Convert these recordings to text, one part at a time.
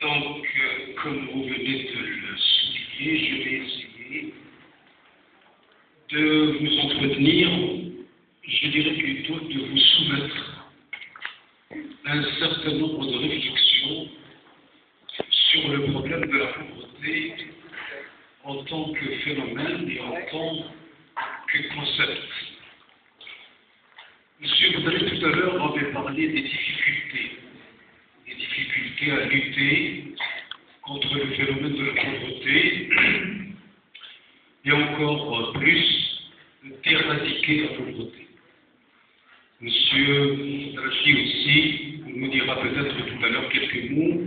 Donc, comme vous venez de le souligner, je vais essayer de vous entretenir, je dirais plutôt de vous soumettre un certain nombre de réflexions sur le problème de la pauvreté en tant que phénomène et en tant que concept. Monsieur Baudry tout à l'heure avait parlé des difficultés à lutter contre le phénomène de la pauvreté et encore plus d'éradiquer la pauvreté. Monsieur Baudry aussi nous dira peut-être tout à l'heure quelques mots,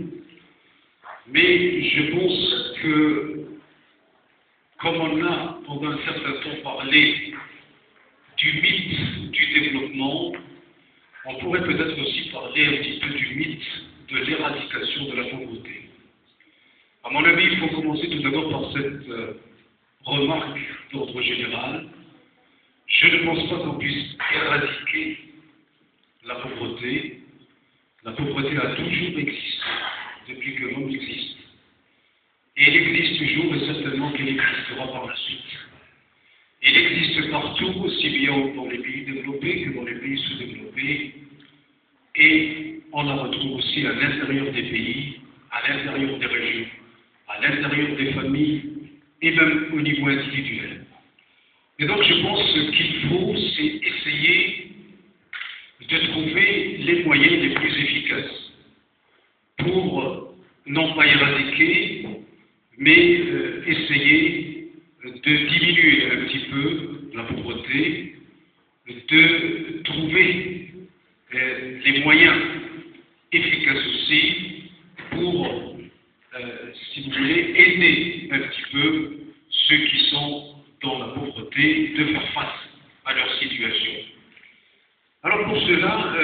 mais je pense que comme on a pendant un certain temps parlé du mythe du développement, on pourrait peut-être aussi parler un petit peu du mythe de l'éradication de la pauvreté. À mon avis, il faut commencer tout d'abord par cette remarque d'ordre général. Je ne pense pas qu'on puisse éradiquer la pauvreté. La pauvreté a toujours existé, depuis que l'homme existe. Et elle existe toujours et certainement qu'elle existera par la suite. Elle existe partout, aussi bien dans les pays développés que dans les pays sous-développés. Et on la retrouve aussi à l'intérieur des pays, à l'intérieur des régions, à l'intérieur des familles et même au niveau individuel. Et donc je pense qu'il faut, c'est essayer de trouver les moyens les plus efficaces pour non pas éradiquer, mais essayer de diminuer un petit peu la pauvreté, de trouver les moyens efficaces aussi pour, si vous voulez, aider un petit peu ceux qui sont dans la pauvreté de faire face à leur situation. Alors pour cela,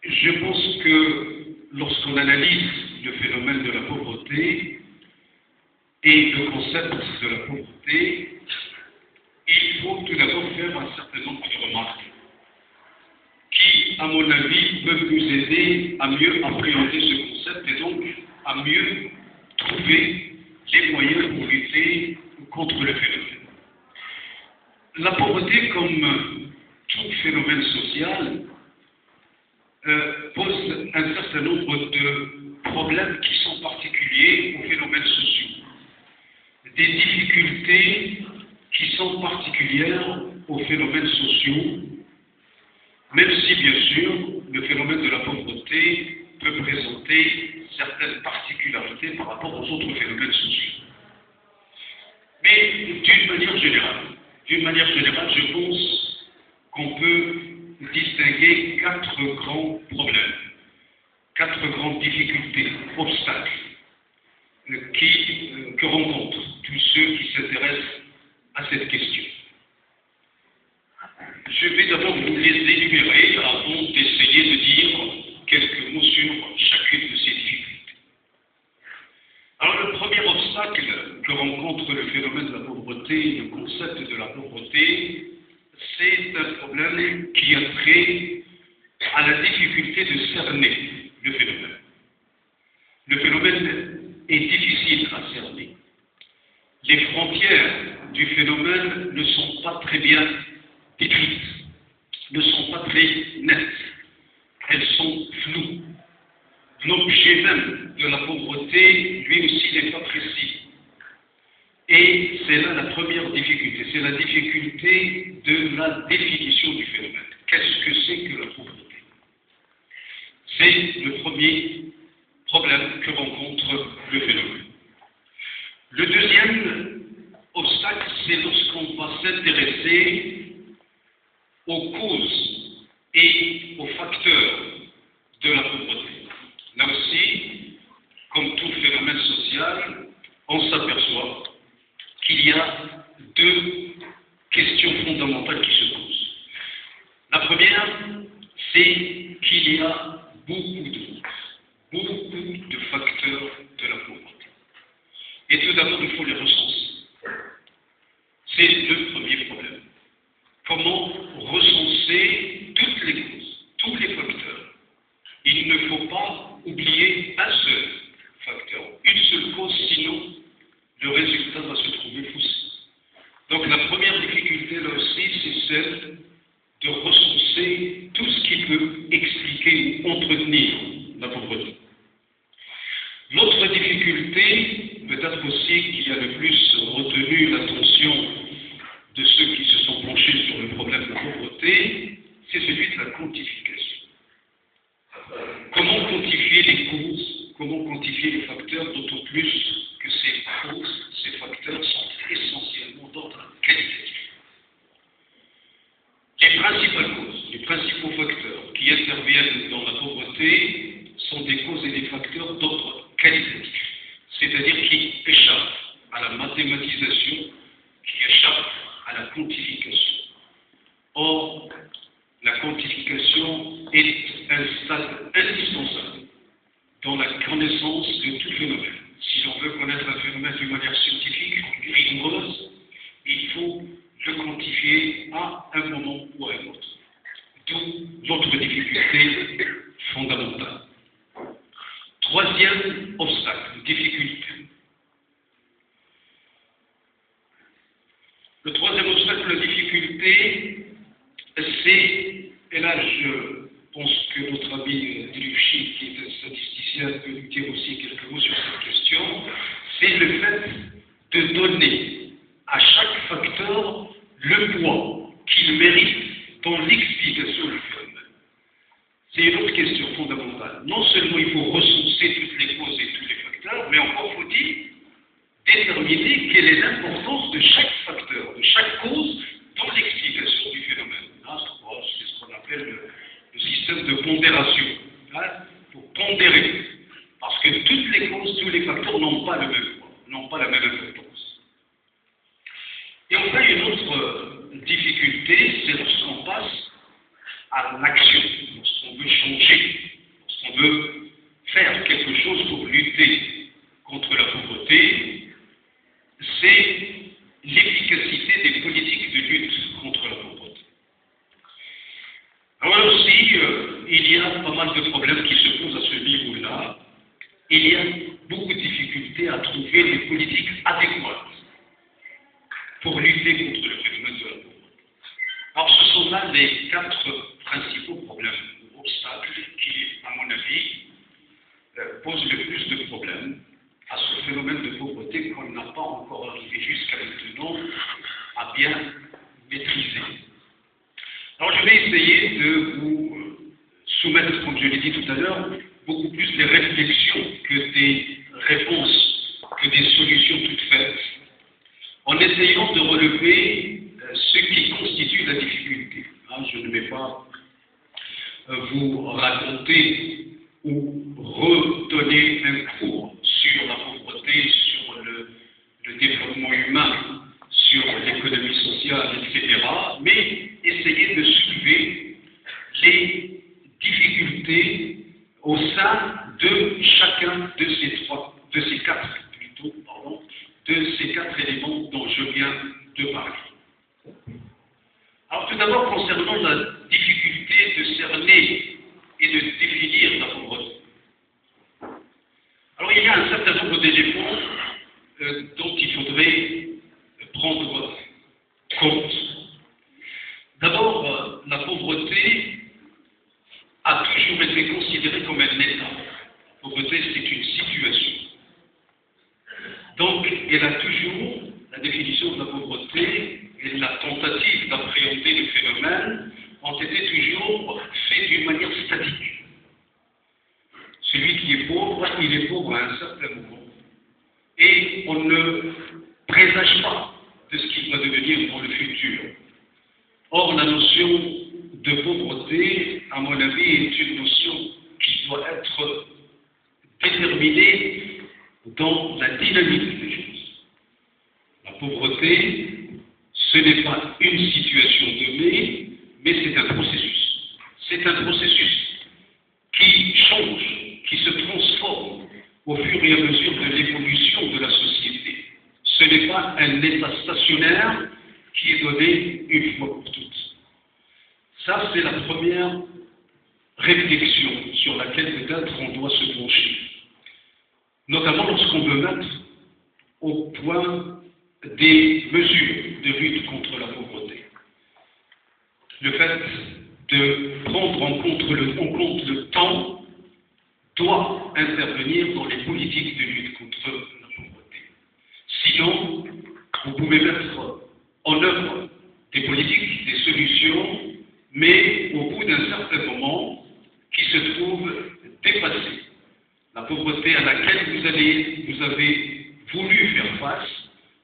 je pense que lorsqu'on analyse le phénomène de la pauvreté et le concept de la pauvreté, il faut tout d'abord faire un certain nombre de remarques qui, à mon avis, peuvent nous aider à mieux appréhender ce concept et donc à mieux trouver les moyens pour lutter contre le phénomène. La pauvreté, comme tout phénomène social, pose un certain nombre de problèmes qui sont particuliers aux phénomènes sociaux. Des difficultés qui sont particulières aux phénomènes sociaux, même si, bien sûr, le phénomène de la pauvreté peut présenter certaines particularités par rapport aux autres phénomènes sociaux. Mais d'une manière générale, je pense qu'on peut distinguer 4 grands problèmes, 4 grandes difficultés, obstacles, que rencontrent tous ceux qui s'intéressent à cette question. Je vais d'abord vous les énumérer avant d'essayer de dire quelques mots sur chacune de ces difficultés. Alors le premier obstacle que rencontre le phénomène de la pauvreté, le concept de la pauvreté, c'est un problème qui a trait à la difficulté de cerner le phénomène. Le phénomène est difficile à cerner. Les frontières du phénomène ne sont pas très bien décrites, ne sont pas très nettes. Elles sont floues. L'objet même de la pauvreté, lui aussi, n'est pas précis. Et c'est là la première difficulté, c'est la difficulté de la définition du phénomène. Qu'est-ce que c'est que la pauvreté? C'est le premier problème que rencontre le phénomène. Le deuxième obstacle, c'est lorsqu'on va s'intéresser aux causes et aux facteurs de la pauvreté. Là aussi, comme tout phénomène social, on s'aperçoit qu'il y a 2 questions fondamentales qui se posent. La première, c'est qu'il y a beaucoup de facteurs de la pauvreté. Et tout d'abord, il faut les recenser. C'est le premier problème. Comment recenser toutes les causes, tous les facteurs. Il ne faut pas oublier un seul, facteurs, une seule cause, sinon le résultat va se trouver faussé. Donc la première difficulté là aussi, c'est celle de recenser tout ce qui peut expliquer ou entretenir la pauvreté. L'autre difficulté, peut-être aussi qui a le plus retenu l'attention de ceux qui se sont penchés sur le problème de la pauvreté, c'est celui de la quantification. Comment quantifier les causes, comment quantifier les facteurs, d'autant plus que ces causes, ces facteurs sont essentiellement d'ordre qualitatif. Les principales causes, les principaux facteurs qui interviennent dans la pauvreté sont des causes et des facteurs d'ordre qualitatif, c'est-à-dire qui échappent à la mathématisation, qui échappent à la quantification. Or, la quantification est un stade indispensable dans la connaissance de tout phénomène. Si l'on veut connaître un phénomène d'une manière scientifique, rigoureuse, il faut le quantifier à un moment ou à un autre. D'où l'autre difficulté fondamentale. Troisième obstacle, difficulté. Le troisième obstacle, la difficulté, c'est, et là je pense que notre ami Deluchy, qui est un statisticien, peut nous dire aussi quelques mots sur cette question, c'est le fait de donner à chaque facteur le poids qu'il mérite dans l'explication du phénomène. C'est une autre question fondamentale. Non seulement il faut recenser toutes les causes et tous les facteurs, mais encore faut-il déterminer quelle est l'importance de chaque facteur, de chaque cause dans l'explication du phénomène. C'est ce qu'on appelle le système de pondération. Pour pondérer. Parce que toutes les causes, tous les facteurs n'ont pas le même poids, n'ont pas la même importance. Et enfin, une autre difficulté, c'est lorsqu'on passe à l'action, lorsqu'on veut changer, lorsqu'on veut faire quelque chose pour lutter contre la pauvreté, c'est l'efficacité des politiques de lutte contre la pauvreté. Alors là aussi, il y a pas mal de problèmes qui se posent à ce niveau-là. Il y a beaucoup de difficultés à trouver des politiques adéquates pour lutter contre le phénomène de la pauvreté. Alors ce sont là les 4 principaux problèmes, obstacles, qui, à mon avis, posent le plus de problèmes à ce phénomène de pauvreté qu'on n'a pas encore arrivé jusqu'à maintenant à bien maîtriser. Alors je vais essayer de vous soumettre, comme je l'ai dit tout à l'heure, beaucoup plus des réflexions que des réponses, que des solutions toutes faites, en essayant de relever ce qui constitue la difficulté. Je ne vais pas vous raconter ou redonner un cours sur la pauvreté, sur le développement humain, sur l'économie sociale, etc., mais essayer de soulever les difficultés au sein de chacun de ces quatre éléments dont je viens de parler. Alors tout d'abord, concernant la difficulté de cerner et de définir la pauvreté. Alors il y a un certain nombre d'éléments dont il faudrait prendre compte. D'abord, la pauvreté a toujours été considérée comme un état. La pauvreté, c'est une situation. Donc, elle a toujours, la définition de la pauvreté et la tentative d'appréhender le phénomène ont été toujours faits d'une manière statique. Celui qui est pauvre, il est pauvre à un certain moment. Et on ne présage pas de ce qu'il va devenir dans le futur. Or, la notion de pauvreté, à mon avis, est une notion qui doit être déterminée dans la dynamique des choses. La pauvreté, ce n'est pas une situation donnée, mais c'est un processus. C'est un processus qui change, qui se transforme au fur et à mesure de l'évolution de la société. Ce n'est pas un état stationnaire qui est donné une fois pour toutes. Ça, c'est la première réflexion sur laquelle peut-être on doit se pencher. notamment lorsqu'on veut mettre au point des mesures de lutte contre la pauvreté. Le fait de prendre en compte le temps doit intervenir dans les politiques de lutte contre la pauvreté. Sinon, vous pouvez mettre en œuvre des politiques, des solutions, mais au bout d'un certain moment, qui se trouve dépassé. La pauvreté à laquelle vous avez voulu faire face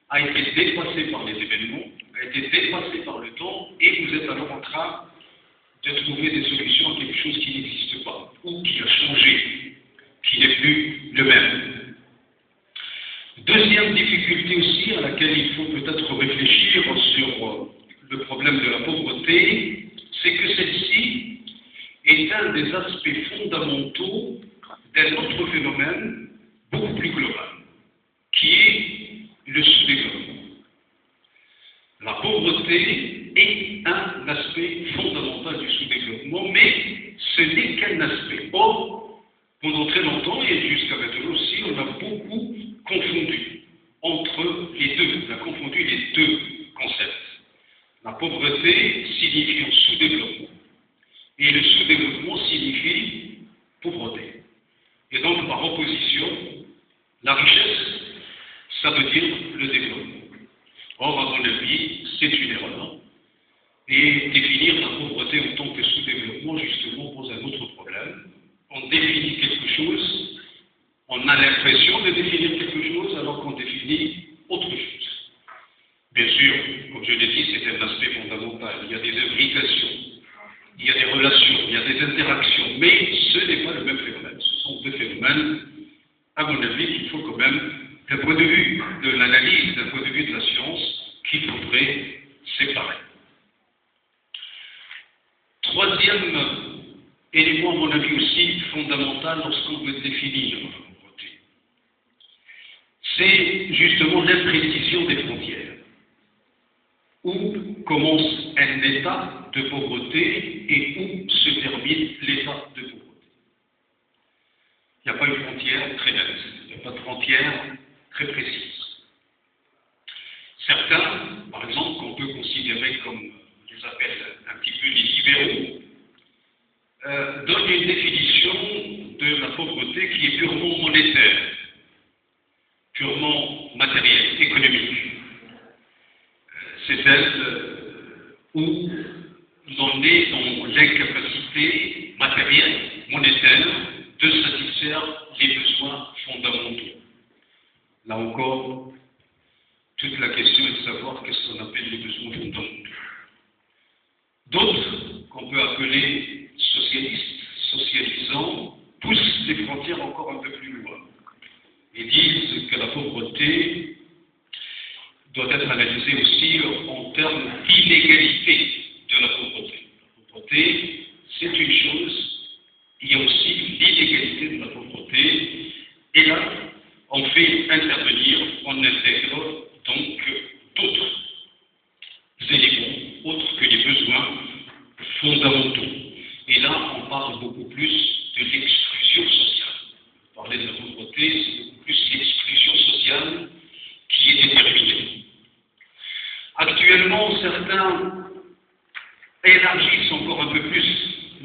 a été dépassée par les événements, a été dépassée par le temps, et vous êtes alors en train de trouver des solutions à quelque chose qui n'existe pas, ou qui a changé, qui n'est plus le même. Deuxième difficulté aussi à laquelle il faut peut-être réfléchir sur le problème de la pauvreté, c'est que celle-ci est un des aspects fondamentaux d'un autre phénomène beaucoup plus global, qui est le sous-développement. La pauvreté est un aspect fondamental du sous-développement, mais ce n'est qu'un aspect. Or, pendant très longtemps, et jusqu'à maintenant aussi, on a beaucoup confondu entre les deux. On a confondu les deux concepts. La pauvreté signifie sous-développement. Et le sous-développement signifie pauvreté. Et donc, par opposition, la richesse, ça veut dire le développement. Or, à mon avis, c'est une erreur. Et définir la pauvreté en tant que sous-développement, justement, pose un autre problème. On définit quelque chose, on a l'impression de définir quelque chose, alors qu'on définit autre chose. Bien sûr, comme je l'ai dit, c'est un aspect fondamental. Il y a des imbrications, il y a des relations, il y a des interactions, mais ce n'est pas le même phénomène. Ce sont deux phénomènes, à mon avis, qu'il faut quand même, d'un point de vue de l'analyse, d'un point de vue de la science, qu'il faudrait séparer. Troisième élément, à mon avis aussi, fondamental lorsqu'on veut définir la pauvreté, c'est justement l'imprécision des frontières. Où commence un état de pauvreté et où se termine l'état de pauvreté. Il n'y a pas une frontière très nette, il n'y a pas de frontière très précise. Certains, par exemple, qu'on peut considérer comme, je les appelle un petit peu les libéraux, donnent une définition de la pauvreté qui est purement monétaire, purement matérielle, économique. C'est celle où l'on est dans l'incapacité matérielle, monétaire, de satisfaire les besoins fondamentaux. Là encore, toute la question est de savoir qu'est-ce qu'on appelle les besoins fondamentaux. D'autres, qu'on peut appeler socialistes, socialisants, poussent les frontières encore un peu plus loin et disent que la pauvreté doit être analysée aussi en termes d'inégalité de la pauvreté. La pauvreté, c'est une chose, il y a aussi l'inégalité de la pauvreté, et là, on fait intervenir, on intègre donc d'autres éléments, autres que les besoins fondamentaux. Et là, on parle beaucoup plus de l'exclusion sociale. Parler de la pauvreté, c'est beaucoup plus l'exclusion sociale qui est déterminée. Actuellement, certains élargissent encore un peu plus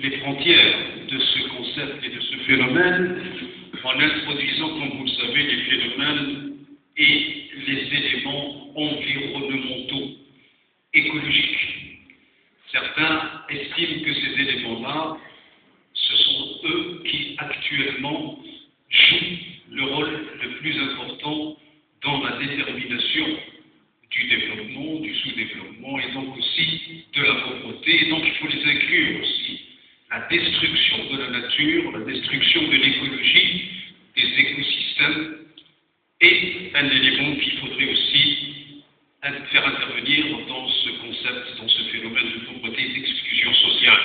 les frontières de ce concept et de ce phénomène en introduisant, comme vous le savez, les phénomènes et les éléments environnementaux, écologiques. Certains estiment que ces éléments-là, ce sont eux qui actuellement jouent le rôle le plus important dans la détermination du développement, du sous-développement et donc aussi de la pauvreté. Et donc il faut les inclure aussi. La destruction de la nature, la destruction de l'écologie, des écosystèmes est un élément qu'il faudrait aussi faire intervenir dans ce concept, dans ce phénomène de pauvreté et d'exclusion sociale.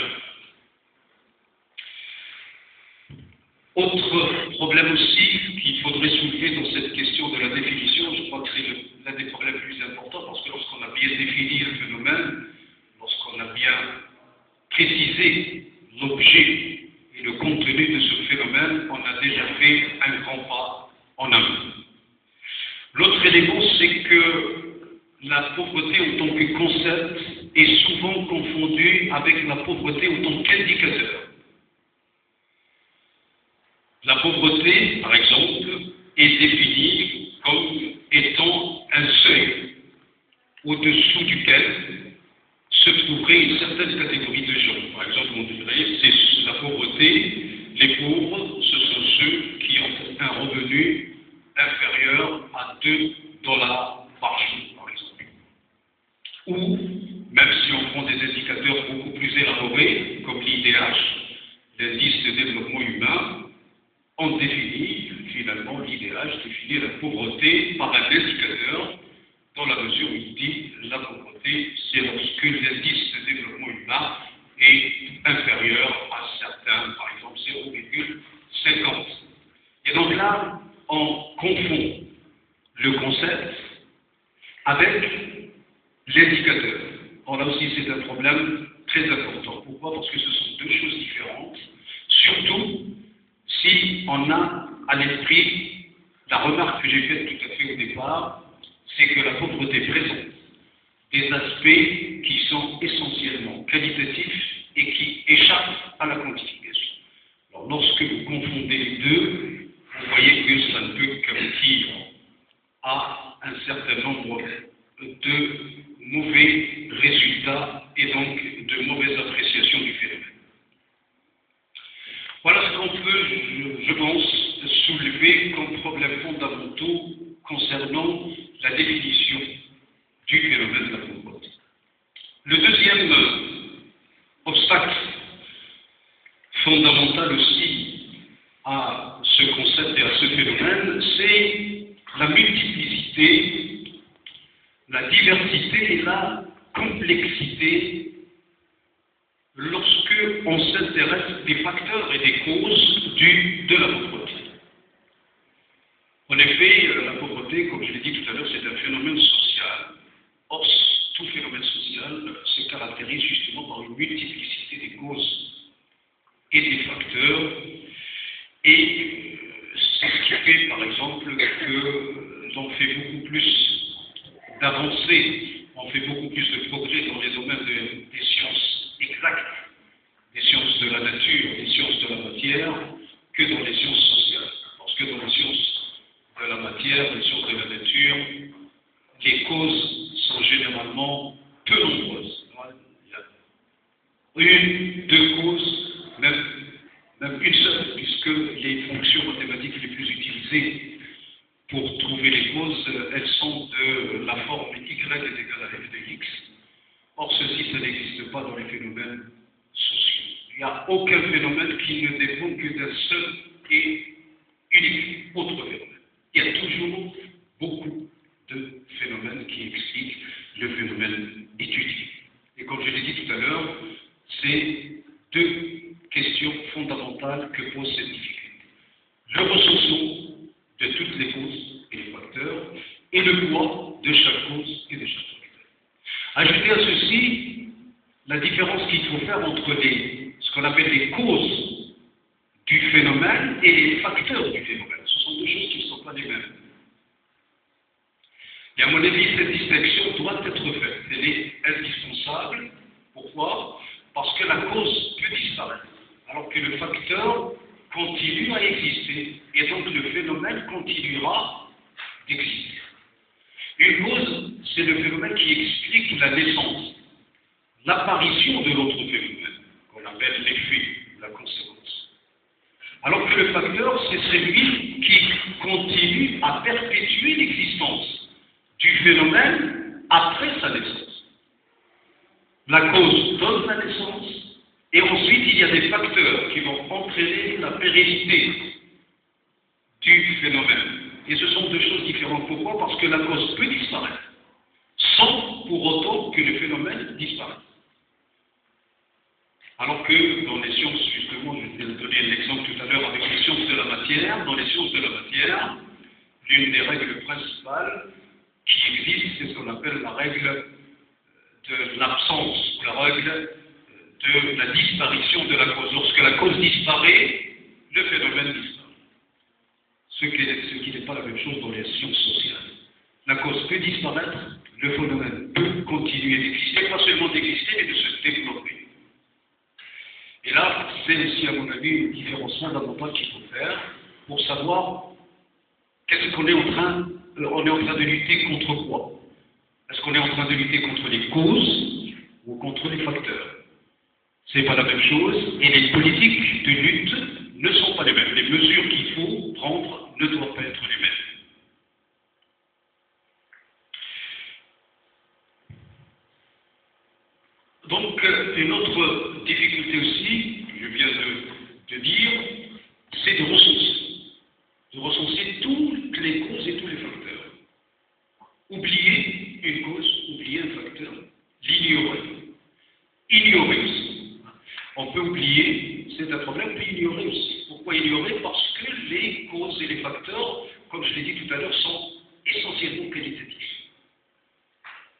Autre problème aussi qu'il faudrait soulever dans cette question de la définition, je crois que c'est l'un des problèmes les plus importants, parce que lorsqu'on a bien défini le phénomène, lorsqu'on a bien précisé l'objet et le contenu de ce phénomène, on a déjà fait un grand pas en un. L'autre élément, c'est que la pauvreté en tant que concept est souvent confondue avec la pauvreté en tant qu'indicateur. La pauvreté, par exemple, est définie comme étant un seuil au-dessous duquel se trouverait une certaine catégorie de gens. Par exemple, on dirait, c'est la pauvreté, les pauvres, ce sont ceux qui ont un revenu inférieur à $2 par jour, par exemple. Ou, même si on prend des indicateurs beaucoup plus élaborés, comme l'IDH, l'indice de développement humain, on définit, finalement, l'IDH définit la pauvreté par un indicateur, dans la mesure où il dit la pauvreté, c'est lorsque l'indice de développement humain est inférieur à certains, par exemple 0,50. Et donc là, on confond le concept avec l'indicateur. Or là aussi, c'est un problème très important. Pourquoi? Parce que ce sont deux choses différentes, surtout si on a à l'esprit la remarque que j'ai faite tout à fait au départ, c'est que la pauvreté présente des aspects qui sont essentiellement qualitatifs et qui échappent à la quantification. Alors, lorsque vous confondez les deux, vous voyez que ça ne peut qu'aboutir à un certain nombre de mauvais résultats et donc de mauvaises appréciations du phénomène. Voilà ce qu'on peut, je pense, soulever comme problèmes fondamentaux concernant la définition du phénomène de la pauvreté. Le deuxième obstacle fondamental aussi à ce concept et à ce phénomène, c'est la multiplicité, la diversité et la complexité lorsque on s'intéresse des facteurs et des causes de la pauvreté. En effet, la pauvreté, comme je l'ai dit tout à l'heure, c'est un phénomène social. Or, tout phénomène social se caractérise justement par une multiplicité des causes et des facteurs. Et c'est ce qui fait, par exemple, que l'on fait beaucoup plus d'avancées, on fait beaucoup plus de progrès dans les domaines des sciences exactes, des sciences de la nature, des sciences de la matière, que dans les sciences sociales. Parce que dans les sciences de la matière, les sciences de la nature, les causes sont généralement peu nombreuses. Il y a une, deux causes, même une seule, puisque les fonctions mathématiques les plus utilisées pour trouver les causes, elles sont de la forme y est égale à f de x. Or, ceci, ça n'existe pas dans les phénomènes sociaux. Il n'y a aucun phénomène qui ne dépend que d'un seul et unique autre phénomène. Il y a toujours beaucoup de phénomènes qui expliquent le phénomène étudié. Et comme je l'ai dit tout à l'heure, c'est deux questions fondamentales que pose cette difficulté. Le recensement de toutes les causes et les facteurs, et le poids de chaque cause et de chaque facteur. Ajoutez à ceci la différence qu'il faut faire entre ce qu'on appelle les causes du phénomène et les facteurs du phénomène. Ce sont deux choses qui ne sont pas les mêmes. Et à mon avis, cette distinction doit être faite. Elle est indispensable. Pourquoi? Parce que la cause peut disparaître, alors que le facteur continue à exister, et donc le phénomène continuera d'exister. Une cause, c'est le phénomène qui explique la naissance, l'apparition de l'autre phénomène, qu'on appelle l'effet ou la conséquence. Alors que le facteur, c'est celui qui continue à perpétuer l'existence du phénomène après sa naissance. La cause donne la naissance, et ensuite il y a des facteurs qui vont entraîner la pérennité du phénomène. Et ce sont deux choses différentes. Pourquoi? Parce que la cause peut disparaître, sans pour autant que le phénomène disparaisse. Alors que dans les sciences, justement, je vais donner un exemple tout à l'heure avec les sciences de la matière, dans les sciences de la matière, l'une des règles principales qui existe, c'est ce qu'on appelle la règle de l'absence, ou la règle de la disparition de la cause. Lorsque la cause disparaît, le phénomène disparaît. ce qui n'est pas la même chose dans les sciences sociales. La cause peut disparaître, le phénomène peut continuer d'exister, pas seulement d'exister, mais de se développer. Et là, c'est aussi, à mon avis, une différence fondamentale qu'il faut faire pour savoir qu'est-ce qu'on est en train de lutter contre quoi. Est-ce qu'on est en train de lutter contre les causes ou contre les facteurs? C'est pas la même chose, et les politiques de lutte ne sont pas les mêmes. Les mesures qu'il faut prendre ne doivent pas être les mêmes. Donc, une autre difficulté aussi, je viens de dire, c'est de recenser toutes les causes et tous les facteurs. Oublier une cause, oublier un facteur, l'ignorer. Ignorer aussi. On peut oublier, c'est un problème, on peut ignorer aussi. Pourquoi ignorer? Parce que les causes et les facteurs, comme je l'ai dit tout à l'heure, sont essentiellement qualitatifs.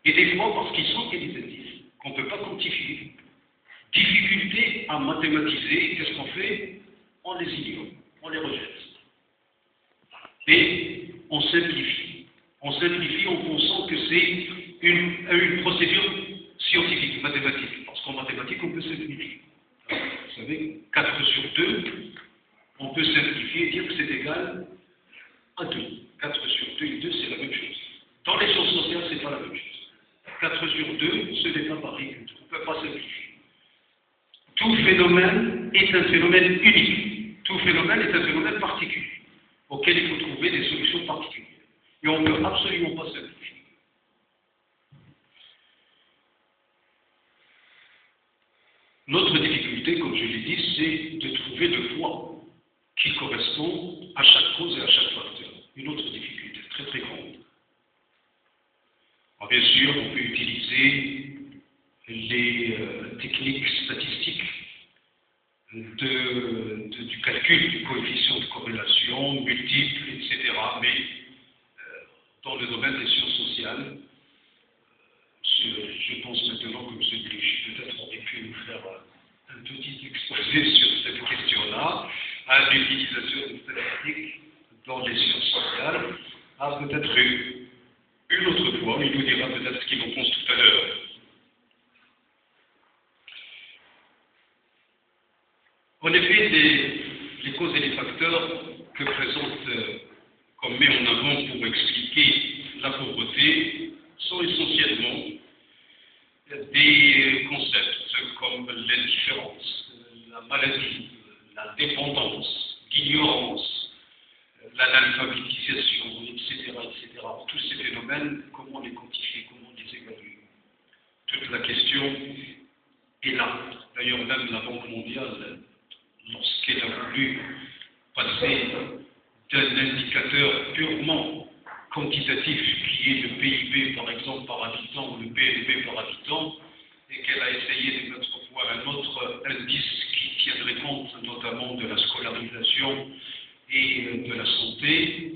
Et des fois, parce qu'ils sont qualitatifs, qu'on ne peut pas quantifier. Difficulté à mathématiser, qu'est-ce qu'on fait? On les ignore, on les rejette. Et on simplifie. On simplifie en pensant que c'est une procédure scientifique, mathématique. Parce qu'en mathématiques, on peut simplifier. Vous savez, 4 sur 2, on peut simplifier et dire que c'est égal à 2. 4 sur 2 et 2, c'est la même chose. Dans les sciences sociales, ce n'est pas la même chose. 4 sur 2, ce n'est pas pareil. On ne peut pas simplifier. Tout phénomène est un phénomène unique. Tout phénomène est un phénomène particulier, auquel il faut trouver des solutions particulières. Et on ne peut absolument pas simplifier. Notre difficulté, comme je l'ai dit, c'est de trouver le poids qui correspond à chaque cause et à chaque facteur. Une autre difficulté très très grande. Alors, bien sûr, on peut utiliser les techniques statistiques du calcul du coefficient de corrélation, multiple, etc. Mais dans le domaine des sciences sociales, je pense maintenant que M. Delichy peut-être aurait pu nous faire un petit exposé sur cette question-là, à l'utilisation de statistiques dans les sciences sociales, a peut-être une autre fois, il nous dira peut-être ce qu'il en pense tout à l'heure. En effet, les causes et les facteurs que qu'on met en avant pour expliquer la pauvreté sont essentiellement des concepts comme l'indifférence, la maladie, la dépendance, l'ignorance, l'analphabétisation, etc., etc. Tous ces phénomènes, comment les quantifier, comment les évaluer? Toute la question est là. D'ailleurs, même la Banque mondiale, lorsqu'elle a voulu passer d'un indicateur purement quantitatif qui est le PIB par exemple par habitant ou le BNP par habitant, et qu'elle a essayé de mettre au point un autre indice qui tiendrait compte notamment de la scolarisation et de la santé,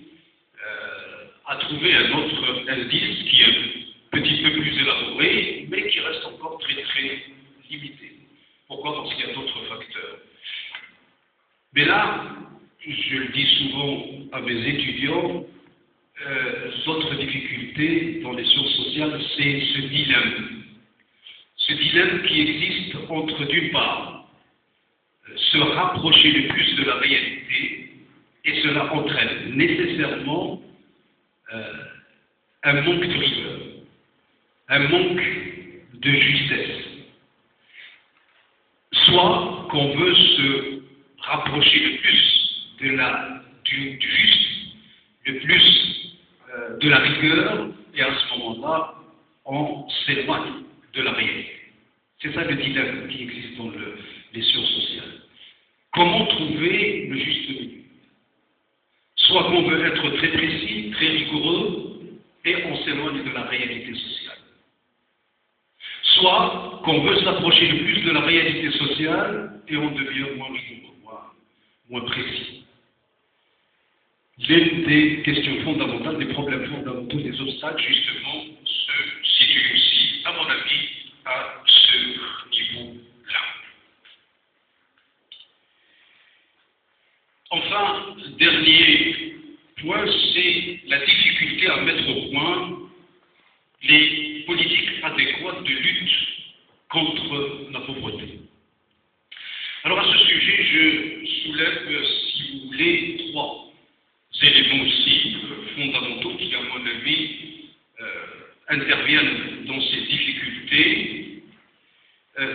a trouvé un autre indice qui est un petit peu plus élaboré, mais qui reste encore très très limité. Pourquoi? Parce qu'il y a d'autres facteurs. Mais là, je le dis souvent à mes étudiants, l'autre difficulté dans les sciences sociales, c'est ce dilemme. Ce dilemme qui existe entre, d'une part, se rapprocher le plus de la réalité, et cela entraîne nécessairement un manque de rigueur, un manque de justesse. Soit qu'on veut se rapprocher le plus du juste, le plus de la rigueur, et à ce moment-là, on s'éloigne de la réalité. C'est ça le dilemme qui existe dans les sciences sociales. Comment trouver le juste milieu? Soit qu'on veut être très précis, très rigoureux, et on s'éloigne de la réalité sociale. Soit qu'on veut s'approcher le plus de la réalité sociale, et on devient moins rigoureux, moins précis. L'une des questions fondamentales, des problèmes fondamentaux, des obstacles, justement, se situe aussi, à mon avis, à ce niveau-là. Enfin, dernier point, c'est la difficulté à mettre au point les politiques adéquates de lutte contre la pauvreté. Alors à ce sujet, je soulève, si vous voulez, trois éléments aussi fondamentaux qui, à mon avis, interviennent dans ces difficultés.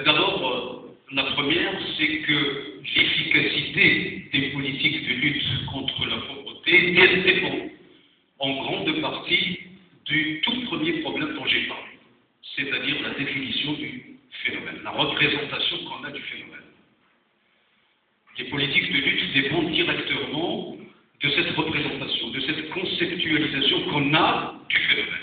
D'abord, la première, c'est que l'efficacité des politiques de lutte contre la pauvreté dépend en grande partie du tout premier problème dont j'ai parlé, c'est-à-dire la définition du phénomène, la représentation qu'on a du phénomène. Les politiques de lutte dépendent directement de cette représentation, de cette conceptualisation qu'on a du phénomène.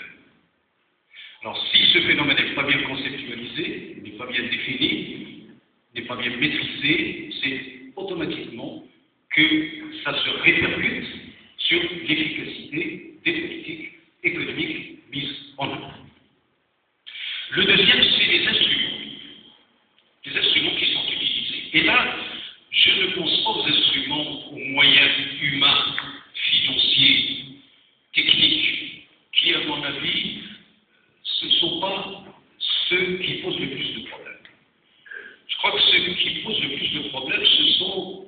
Alors, si ce phénomène n'est pas bien conceptualisé, n'est pas bien défini, n'est pas bien maîtrisé, c'est automatiquement que ça se répercute sur l'efficacité des politiques économiques mises en œuvre. Le deuxième, c'est les instruments qui sont utilisés. Et là, je ne pense pas aux instruments, aux moyens humains, financiers, techniques, qui, à mon avis, ce ne sont pas ceux qui posent le plus de problèmes. Je crois que ceux qui posent le plus de problèmes, ce sont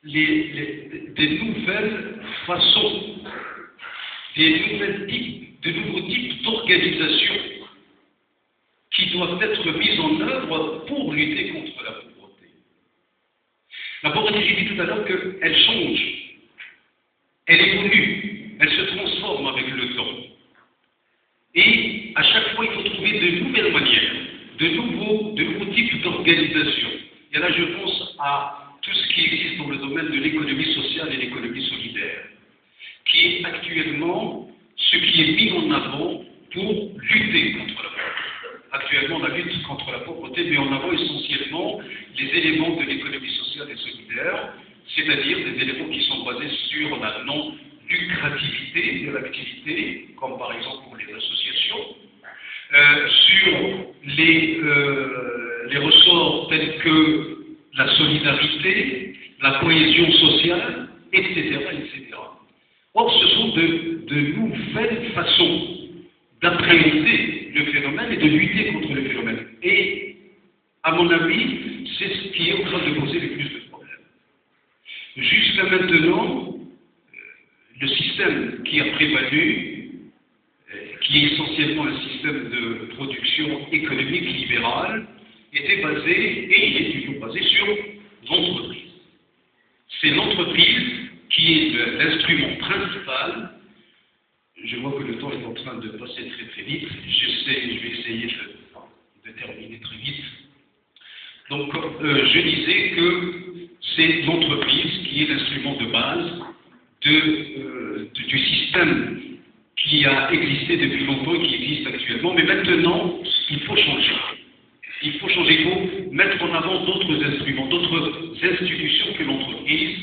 des nouvelles façons, de nouveaux types d'organisation qui doivent être mises en œuvre pour lutter contre la pauvreté. La pauvreté, j'ai dit tout à l'heure qu'elle change, elle évolue, elle se transforme avec le temps. Et à chaque fois, il faut trouver de nouvelles manières, de nouveaux types d'organisation. Et là, je pense à tout ce qui existe dans le domaine de l'économie sociale et l'économie solidaire, qui est actuellement ce qui est mis en avant pour lutter contre la pauvreté. Actuellement, la lutte contre la pauvreté met en avant essentiellement les éléments de l'économie sociale et solidaire, c'est-à-dire des éléments qui sont basés sur la non-lucrativité de l'activité, comme par exemple pour les associations, sur les ressorts tels que la solidarité, la cohésion sociale, etc., etc. Or, ce sont de nouvelles façons d'appréhender le phénomène et de lutter contre le phénomène. Et, à mon avis, c'est ce qui est en train de poser le plus de problèmes. Jusqu'à maintenant, le système qui a prévalu, qui est essentiellement un système de production économique libérale, était basé, et il est toujours basé, sur l'entreprise. C'est l'entreprise qui est l'instrument principal. Je vois que le temps est en train de passer très très vite. Je vais essayer de terminer très vite. Donc, je disais que c'est l'entreprise qui est l'instrument de base du système qui a existé depuis longtemps et qui existe actuellement. Mais maintenant, il faut changer. Il faut changer, il faut mettre en avant d'autres instruments, d'autres institutions que l'entreprise,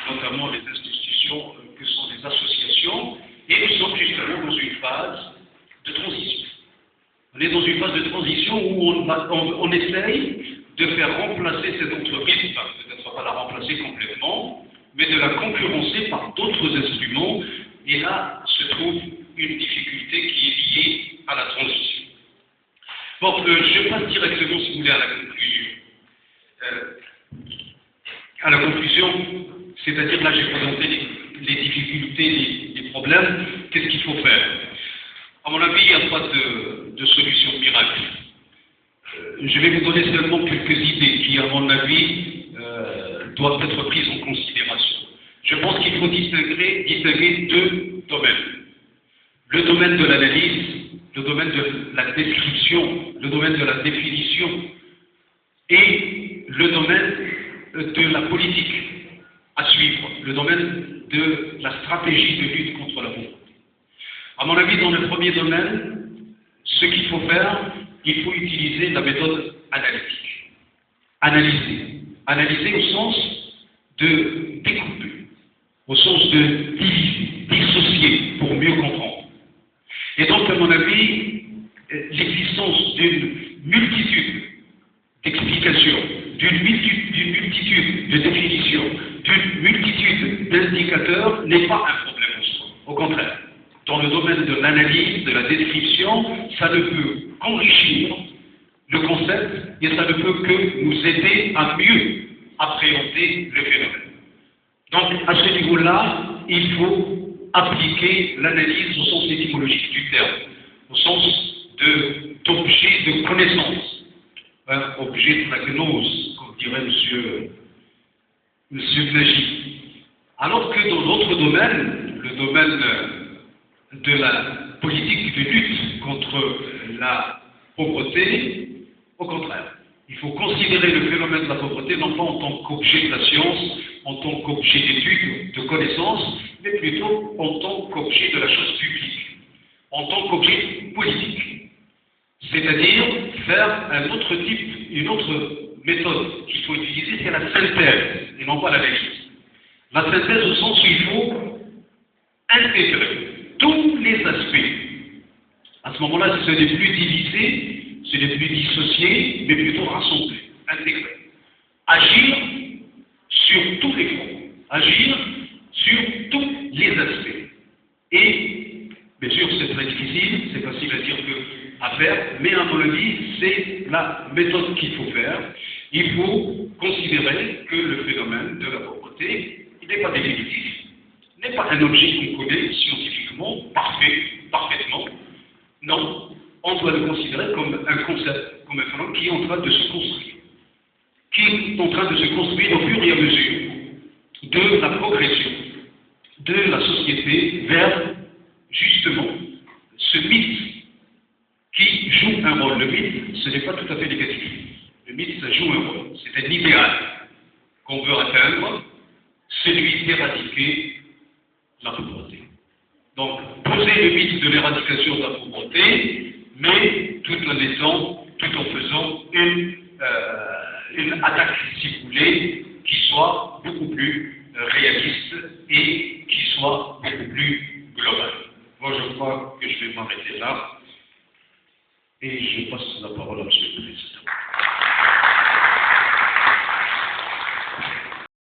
notamment les institutions que sont les associations, et nous sommes justement dans une phase de transition. On est dans une phase de transition où on essaye de faire remplacer cette entreprise, enfin, peut-être pas la remplacer complètement, mais de la concurrencer par d'autres instruments, et là se trouve une difficulté qui est liée à la transition. Bon, je passe directement, si vous voulez, à la conclusion. À la conclusion, c'est-à-dire là j'ai présenté les difficultés, les problèmes, qu'est-ce qu'il faut faire? À mon avis, il n'y a pas de solution miracle. Je vais vous donner seulement quelques idées qui, à mon avis, doivent être prises en considération. Je pense qu'il faut distinguer deux domaines. Le domaine de l'analyse, le domaine de la description, le domaine de la définition et le domaine de la politique à suivre, le domaine de la stratégie de lutte contre la pauvreté. À mon avis, dans le premier domaine, ce qu'il faut faire, il faut utiliser la méthode analytique. Analyser. Analyser au sens de découper, au sens de diviser, dissocier pour mieux comprendre. Et donc, à mon avis, l'existence d'une multitude d'explications, d'une multitude de définitions, d'une multitude d'indicateurs n'est pas un problème en soi. Au contraire, dans le domaine de l'analyse, de la description, ça ne peut qu'enrichir le concept et ça ne peut que nous aider à mieux appréhender le phénomène. Donc, à ce niveau-là, il faut appliquer l'analyse au sens étymologique du terme, au sens d'objet de connaissance, objet de la gnose, comme dirait Monsieur Nagy. Alors que dans l'autre domaine, le domaine de la politique de lutte contre la pauvreté, au contraire, il faut considérer le phénomène de la pauvreté non pas en tant qu'objet de la science, en tant qu'objet d'étude, de connaissance, mais plutôt en tant qu'objet de la chose publique, en tant qu'objet politique. C'est-à-dire faire un autre type, une autre méthode qu'il faut utiliser, c'est la synthèse, et non pas l'analyse. La synthèse au sens où il faut intégrer tous les aspects. À ce moment-là, ce n'est plus divisé, ce n'est plus dissocié, mais plutôt rassemblé, intégré. Agir sur tous les fronts, agir sur tous les aspects. Et, bien sûr, c'est très difficile, c'est facile à dire qu'à faire, mais à mon avis, c'est la méthode qu'il faut faire. Il faut considérer que le phénomène de la pauvreté, il n'est pas définitif, n'est pas un objet qu'on connaît scientifiquement, parfaitement. Non, on doit le considérer comme un concept, comme un phénomène qui est en train de se construire. Qui est en train de se construire au fur et à mesure de la progression de la société vers, justement, ce mythe qui joue un rôle. Le mythe, ce n'est pas tout à fait négatif. Le mythe, ça joue un rôle. C'est un idéal qu'on veut atteindre, celui d'éradiquer la pauvreté. Donc, poser le mythe de l'éradication de la pauvreté, mais tout en faisant une attaque, si vous voulez, qui soit beaucoup plus réaliste et qui soit beaucoup plus globale. Moi, je crois que je vais m'arrêter là et je passe la parole à M. le Président.